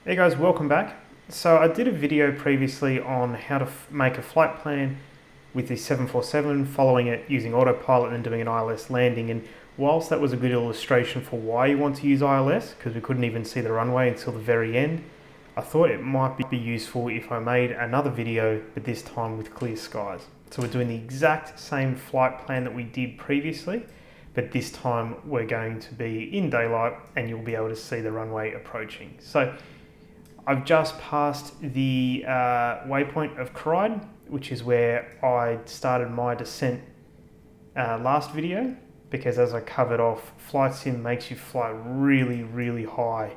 Hey guys, welcome back. So I did a video previously on how to make a flight plan with the 747, following it using autopilot and doing an ILS landing. And whilst that was a good illustration for why you want to use ILS, because we couldn't even see the runway until the very end, I thought it might be useful if I made another video, but this time with clear skies. So we're doing the exact same flight plan that we did previously, but this time we're going to be in daylight and you'll be able to see the runway approaching. So I've just passed the waypoint of Cride, which is where I started my descent last video, because as I covered off, Flight Sim makes you fly really, really high,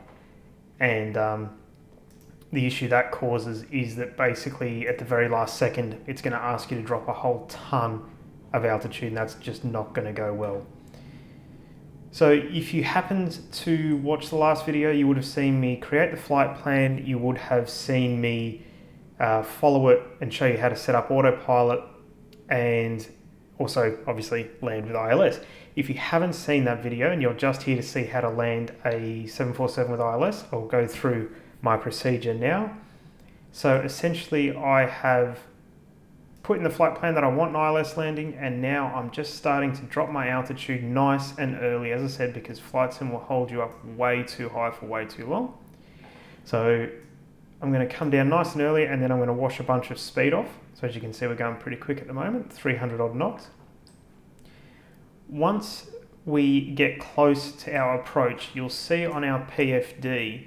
and the issue that causes is that basically at the very last second, it's going to ask you to drop a whole ton of altitude, and that's just not going to go well. So if you happened to watch the last video, you would have seen me create the flight plan. You would have seen me follow it and show you how to set up autopilot and also obviously land with ILS. If you haven't seen that video and you're just here to see how to land a 747 with ILS, I'll go through my procedure now. So essentially I have put in the flight plan that I want an ILS landing, and now I'm just starting to drop my altitude nice and early, as I said, because Flight Sim will hold you up way too high for way too long. So I'm going to come down nice and early, and then I'm going to wash a bunch of speed off. So as you can see, we're going pretty quick at the moment, 300 odd knots. Once we get close to our approach, you'll see on our PFD,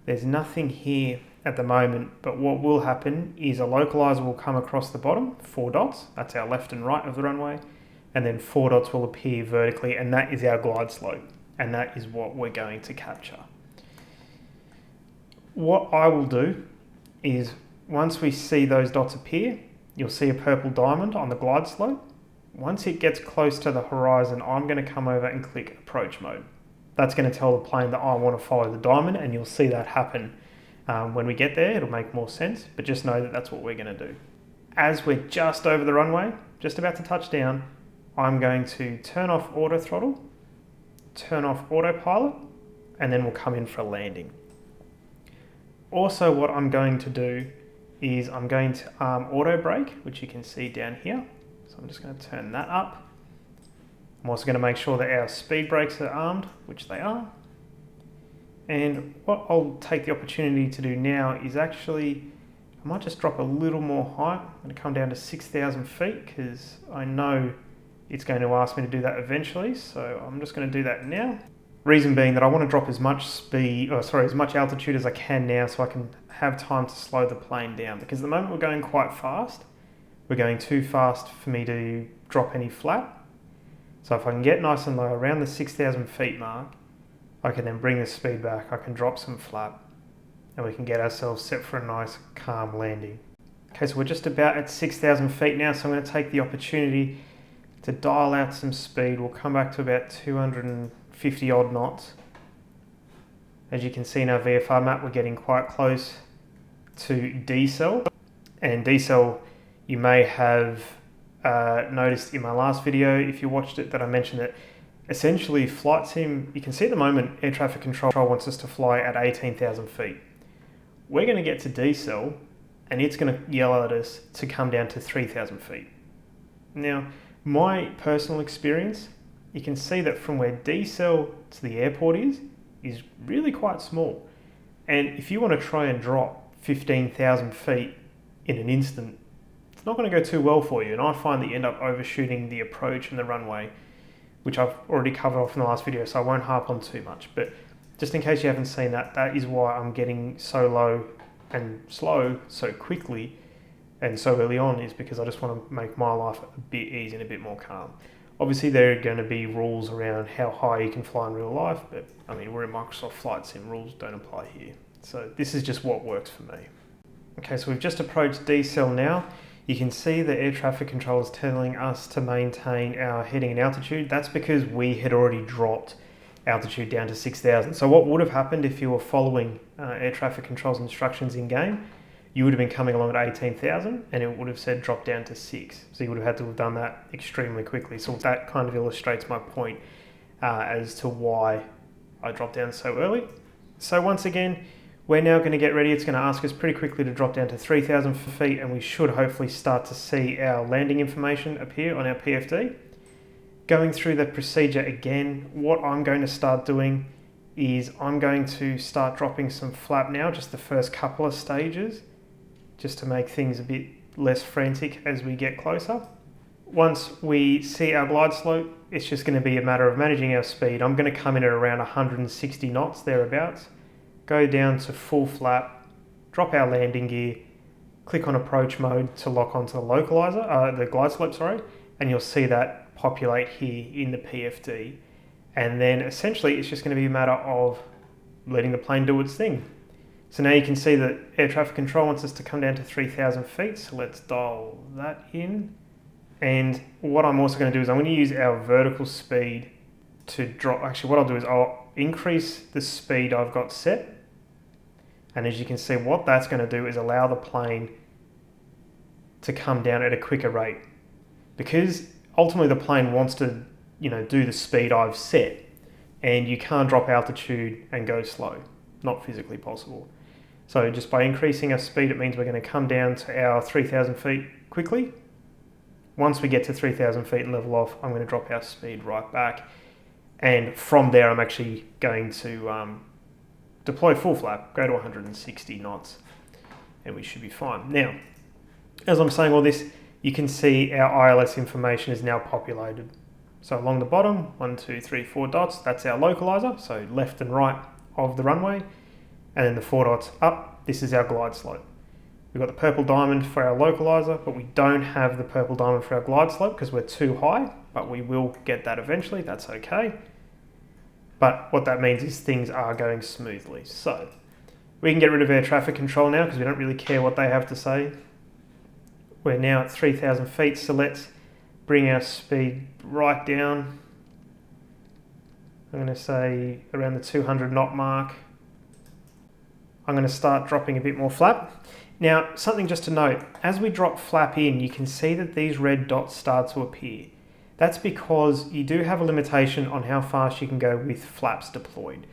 there's nothing here at the moment, but what will happen is a localizer will come across the bottom, 4 dots, that's our left and right of the runway, and then 4 dots will appear vertically, and that is our glide slope, and that is what we're going to capture. What I will do is, once we see those dots appear, you'll see a purple diamond on the glide slope. Once it gets close to the horizon, I'm going to come over and click approach mode. That's going to tell the plane that I want to follow the diamond, and you'll see that happen. When we get there, it'll make more sense, but just know that that's what we're going to do. As we're just over the runway, just about to touch down, I'm going to turn off auto throttle, turn off autopilot, and then we'll come in for a landing. Also, what I'm going to do is I'm going to arm auto brake, which you can see down here. So I'm just going to turn that up. I'm also going to make sure that our speed brakes are armed, which they are. And what I'll take the opportunity to do now is actually, I might just drop a little more height. I'm going to come down to 6,000 feet because I know it's going to ask me to do that eventually. So I'm just going to do that now. Reason being that I want to drop as much as much altitude as I can now, so I can have time to slow the plane down, because at the moment we're going quite fast. We're going too fast for me to drop any flat. So if I can get nice and low around the 6,000 feet mark, I can then bring the speed back, I can drop some flat, and we can get ourselves set for a nice calm landing. Okay, so we're just about at 6,000 feet now, so I'm going to take the opportunity to dial out some speed. We'll come back to about 250 odd knots. As you can see in our VFR map, we're getting quite close to decel, and decel you may have noticed in my last video, if you watched it, that I mentioned that essentially Flight Sim, you can see at the moment air traffic control wants us to fly at 18,000 feet. We're going to get to decel and it's going to yell at us to come down to 3,000 feet. Now, my personal experience, you can see that from where decel to the airport is really quite small. And if you want to try and drop 15,000 feet in an instant, it's not going to go too well for you. And I find that you end up overshooting the approach and the runway, which I've already covered off in the last video, so I won't harp on too much. But just in case you haven't seen that, that is why I'm getting so low and slow so quickly and so early on, is because I just want to make my life a bit easy and a bit more calm. Obviously, there are going to be rules around how high you can fly in real life, but I mean, we're in Microsoft Flight Sim, rules don't apply here. So this is just what works for me. Okay, so we've just approached decel now. You can see the air traffic control is telling us to maintain our heading and altitude. That's because we had already dropped altitude down to 6,000. So what would have happened if you were following air traffic control's instructions in game? You would have been coming along at 18,000 and it would have said drop down to 6. So you would have had to have done that extremely quickly. So that kind of illustrates my point as to why I dropped down so early. So once again, We're now going to get ready. It's going to ask us pretty quickly to drop down to 3,000 feet, and we should hopefully start to see our landing information appear on our PFD. Going through the procedure again, what I'm going to start doing is I'm going to start dropping some flap now, just the first couple of stages, just to make things a bit less frantic as we get closer. Once we see our glide slope, it's just going to be a matter of managing our speed. I'm going to come in at around 160 knots thereabouts, go down to full flap, drop our landing gear, click on approach mode to lock onto the localizer, the glide slope, sorry, and you'll see that populate here in the PFD. And then essentially it's just going to be a matter of letting the plane do its thing. So now you can see that air traffic control wants us to come down to 3,000 feet. So let's dial that in. And what I'm also going to do is I'm going to use our vertical speed to drop. Actually, what I'll do is I'll increase the speed I've got set. And as you can see, what that's going to do is allow the plane to come down at a quicker rate. Because ultimately the plane wants to, do the speed I've set. And you can't drop altitude and go slow. Not physically possible. So just by increasing our speed, it means we're going to come down to our 3,000 feet quickly. Once we get to 3,000 feet and level off, I'm going to drop our speed right back. And from there, I'm actually going to deploy full flap, go to 160 knots, and we should be fine. Now, as I'm saying all this, you can see our ILS information is now populated. So along the bottom, 1, 2, 3, 4 dots, that's our localizer, so left and right of the runway. And then the 4 dots up, this is our glide slope. We've got the purple diamond for our localizer, but we don't have the purple diamond for our glide slope because we're too high, but we will get that eventually, that's okay. But what that means is things are going smoothly. So we can get rid of air traffic control now because we don't really care what they have to say. We're now at 3,000 feet, so let's bring our speed right down. I'm going to say around the 200 knot mark. I'm going to start dropping a bit more flap. Now, something just to note, as we drop flap in, you can see that these red dots start to appear. That's because you do have a limitation on how fast you can go with flaps deployed.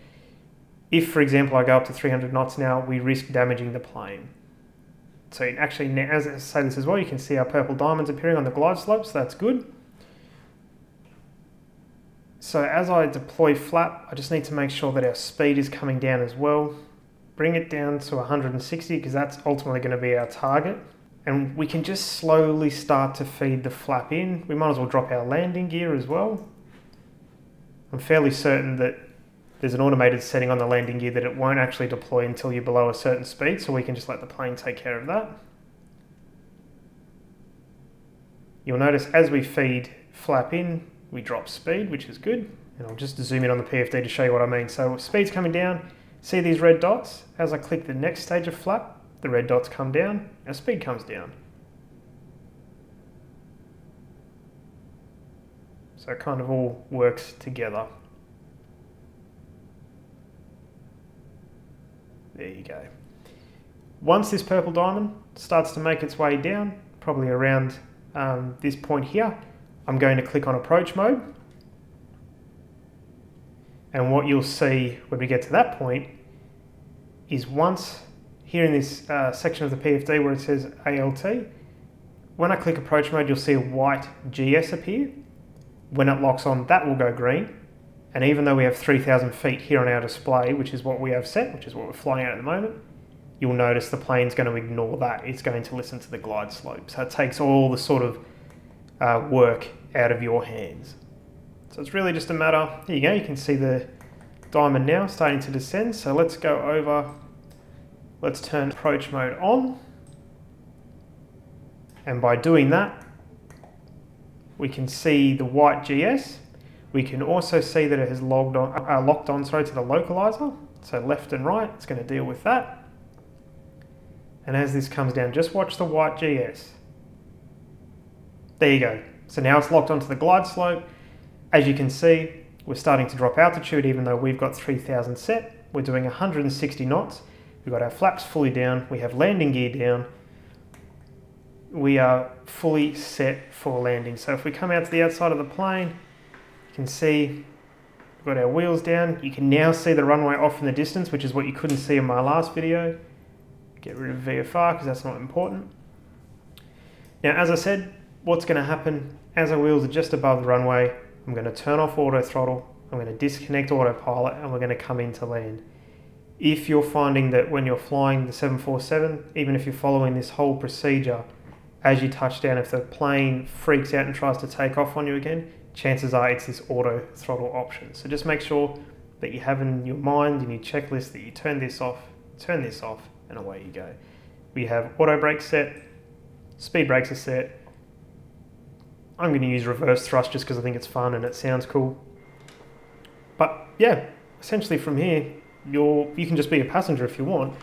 If, for example, I go up to 300 knots now, we risk damaging the plane. So actually, as I say this as well, you can see our purple diamonds appearing on the glide slope, so that's good. So as I deploy flap, I just need to make sure that our speed is coming down as well. Bring it down to 160 because that's ultimately going to be our target. And we can just slowly start to feed the flap in. We might as well drop our landing gear as well. I'm fairly certain that there's an automated setting on the landing gear that it won't actually deploy until you're below a certain speed, so we can just let the plane take care of that. You'll notice as we feed flap in, we drop speed, which is good. And I'll just zoom in on the PFD to show you what I mean. So speed's coming down. See these red dots? As I click the next stage of flap, the red dots come down, our speed comes down. So it kind of all works together. There you go. Once this purple diamond starts to make its way down, probably around this point here, I'm going to click on approach mode. And what you'll see when we get to that point is once here in this section of the PFD where it says ALT, when I click approach mode, you'll see a white GS appear. When it locks on, that will go green. And even though we have 3,000 feet here on our display, which is what we have set, which is what we're flying at the moment, you'll notice the plane's going to ignore that. It's going to listen to the glide slope. So it takes all the sort of work out of your hands. So it's really just a matter, here you go, you can see the diamond now starting to descend. So let's go over, let's turn approach mode on. And by doing that, we can see the white GS. We can also see that it has locked on to the localizer. So left and right, it's going to deal with that. And as this comes down, just watch the white GS. There you go. So now it's locked onto the glide slope. As you can see, we're starting to drop altitude even though we've got 3,000 set. We're doing 160 knots. We've got our flaps fully down. We have landing gear down. We are fully set for landing. So if we come out to the outside of the plane, you can see We've got our wheels down. You can now see the runway off in the distance, which is what you couldn't see in my last video. Get rid of VFR because that's not important. Now, as I said, what's going to happen as our wheels are just above the runway, I'm going to turn off auto throttle, I'm going to disconnect autopilot, and we're going to come into land. If you're finding that when you're flying the 747, even if you're following this whole procedure, as you touch down, if the plane freaks out and tries to take off on you again, chances are it's this auto throttle option. So just make sure that you have in your mind, in your checklist, that you turn this off, and away you go. We have auto brake set, speed brakes are set. I'm going to use reverse thrust just because I think it's fun and it sounds cool. But yeah, essentially from here, you can just be a passenger if you want.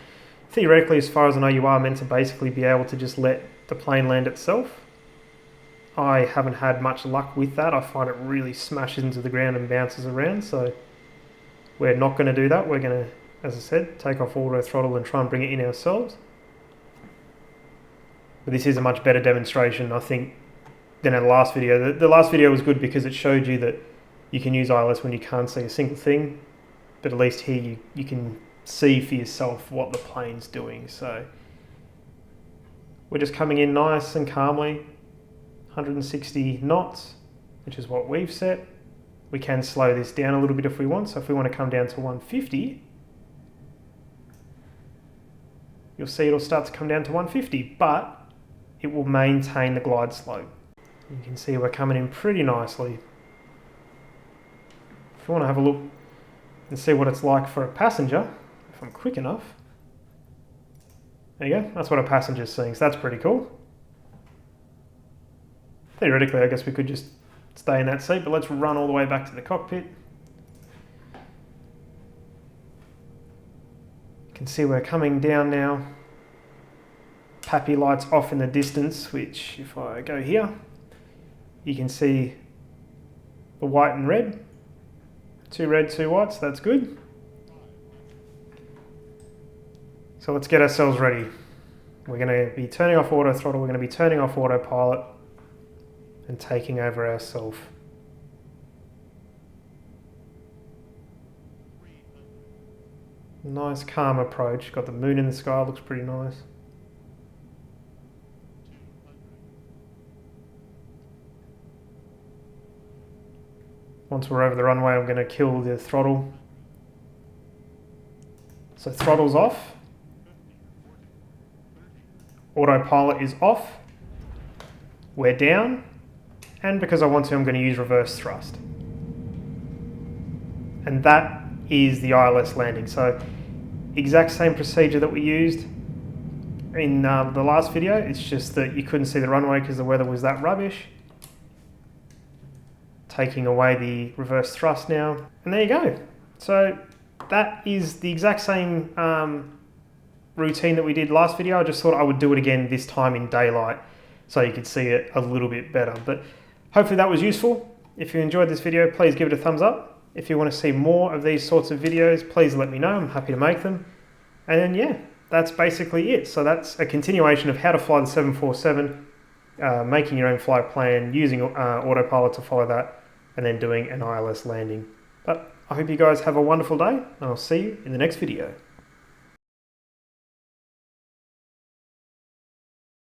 Theoretically, as far as I know, you are meant to basically be able to just let the plane land itself. I haven't had much luck with that. I find it really smashes into the ground and bounces around, so we're not going to do that. We're going to, as I said, take off auto throttle and try and bring it in ourselves. But this is a much better demonstration, I think, than our last video. The last video was good because it showed you that you can use ILS when you can't see a single thing, but at least here you can see for yourself what the plane's doing. So we're just coming in nice and calmly, 160 knots, which is what we've set. We can slow this down a little bit if we want. So if we want to come down to 150, you'll see it'll start to come down to 150, but it will maintain the glide slope. You can see we're coming in pretty nicely. If you want to have a look and see what it's like for a passenger, if I'm quick enough, there you go, that's what a passenger's seeing, so that's pretty cool. Theoretically, I guess we could just stay in that seat, but let's run all the way back to the cockpit. You can see we're coming down now. Pappy lights off in the distance, which if I go here, you can see the white and red. 2 red, 2 whites, that's good. So let's get ourselves ready. We're going to be turning off auto throttle, we're going to be turning off autopilot and taking over ourselves. Nice calm approach, got the moon in the sky, looks pretty nice. Once we're over the runway, I'm going to kill the throttle. So throttle's off. Autopilot is off. We're down. And because I want to, I'm going to use reverse thrust. And that is the ILS landing. So exact same procedure that we used in the last video. It's just that you couldn't see the runway because the weather was that rubbish. Taking away the reverse thrust now, and there you go. So that is the exact same routine that we did last video. I just thought I would do it again, this time in daylight, so you could see it a little bit better. But hopefully that was useful. If you enjoyed this video, please give it a thumbs up. If you want to see more of these sorts of videos, please let me know. I'm happy to make them. And then yeah, that's basically it. So that's a continuation of how to fly the 747, making your own flight plan, using autopilot to follow that, and then doing an ILS landing. But I hope you guys have a wonderful day, and I'll see you in the next video.